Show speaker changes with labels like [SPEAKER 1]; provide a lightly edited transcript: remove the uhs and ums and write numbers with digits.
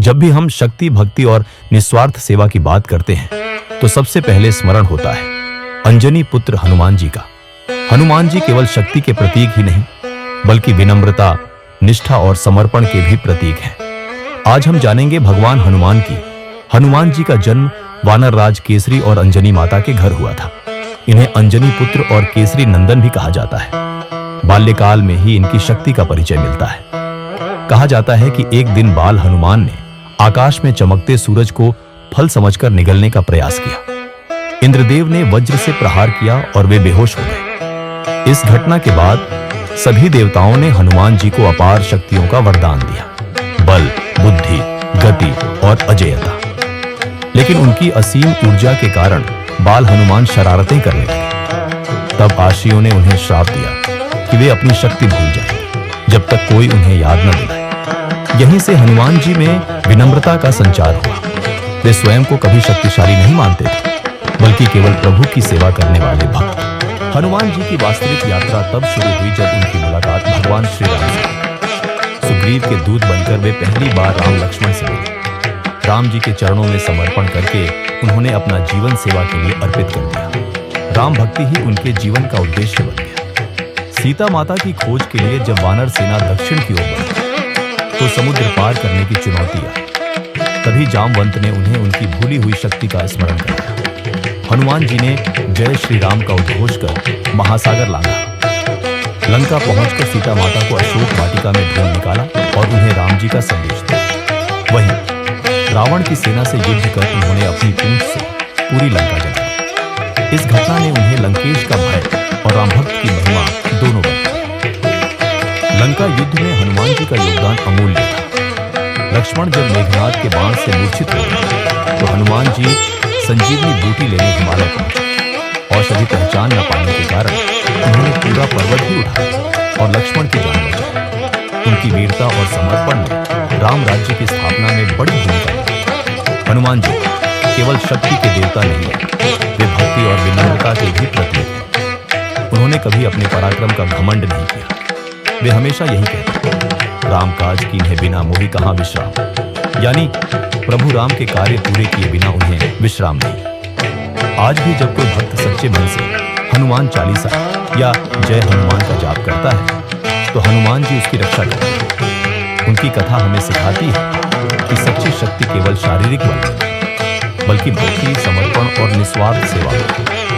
[SPEAKER 1] जब भी हम शक्ति, भक्ति और निस्वार्थ सेवा की बात करते हैं तो सबसे पहले स्मरण होता है अंजनी पुत्र हनुमान जी का। हनुमान जी केवल शक्ति के प्रतीक ही नहीं बल्कि विनम्रता, निष्ठा और समर्पण के भी प्रतीक हैं। आज हम जानेंगे भगवान हनुमान की। हनुमान जी का जन्म वानर राज केसरी और अंजनी माता के घर हुआ था। इन्हें अंजनी पुत्र और केसरी नंदन भी कहा जाता है। बाल्यकाल में ही इनकी शक्ति का परिचय मिलता है। कहा जाता है कि एक दिन बाल हनुमान ने आकाश में चमकते सूरज को फल समझकर निगलने का प्रयास किया। इंद्रदेव ने वज्र से प्रहार किया और वे बेहोश हो गए। इस घटना के बाद सभी देवताओं ने हनुमान जी को अपार शक्तियों का वरदान दिया, बल, बुद्धि, गति और अजेयता। लेकिन उनकी असीम ऊर्जा के कारण बाल हनुमान शरारतें करने लगे। तब आशियों ने उन्हें श्राप दिया कि वे अपनी शक्ति भूल जाएंगे जब तक कोई उन्हें याद न दिलाए। यहीं से हनुमान जी में विनम्रता का संचार हुआ। वे स्वयं को कभी शक्तिशाली नहीं मानते थे बल्कि केवल प्रभु की सेवा करने वाले भक्त। हनुमान जी की वास्तविक यात्रा तब शुरू हुई जब उनकी मुलाकात भगवान श्री राम से हुई। सुग्रीव के दूत बनकर वे पहली बार राम लक्ष्मण से मिले। राम जी के चरणों में समर्पण करके उन्होंने अपना जीवन सेवा के लिए अर्पित कर दिया। राम भक्ति ही उनके जीवन का उद्देश्य बन गया। सीता माता की खोज के लिए जब वानर सेना दक्षिण की ओर बढ़ी तो समुद्र पार करने की चुनौती आई। तभी जामवंत ने उन्हें उनकी भूली हुई शक्ति का स्मरण कराया। हनुमान जी ने जय श्री राम का उद्घोष कर महासागर लांघा। लंका पहुंचकर सीता माता को अशोक वाटिका में ढूंढ निकाला और उन्हें राम जी का संदेश दिया। वहीं रावण की सेना से युद्ध कर उन्होंने अपनी पूंछ से पूरी लंका जला। इस घटना ने उन्हें लंकेश का भय और राम भक्त की महिमा दोनों बढ़ाई। लंका युद्ध में हनुमान जी का योगदान अमूल्य था। लक्ष्मण जब मेघनाद के बाण से मूर्छित हो गए तो हनुमान जी संजीवनी बूटी लेने हिमालय पहुंचे। औषधि पहचान न पाने के कारण उन्होंने पूरा पर्वत ही उठाया और लक्ष्मण की जान बचाई। उनकी वीरता और समर्पण ने राम राज्य की स्थापना में बड़ी भूमिका निभाई। हनुमान जी केवल शक्ति के देवता नहीं है, वे भक्ति और विनम्रता के भी प्रतीक हैं। उन्होंने कभी अपने पराक्रम का घमंड नहीं किया। वे हमेशा यही कहते हैं, राम काज कीन्हे बिना मोहि कहाँ विश्राम, यानी प्रभु राम के कार्य पूरे किए बिना उन्हें विश्राम नहीं। आज भी जब कोई भक्त सच्चे मन से हनुमान चालीसा या जय हनुमान का जाप करता है तो हनुमान जी उसकी रक्षा करते हैं। उनकी कथा हमें सिखाती है कि सच्ची शक्ति केवल शारीरिक बल नहीं बल्कि भक्ति, समर्पण और निस्वार्थ सेवा है।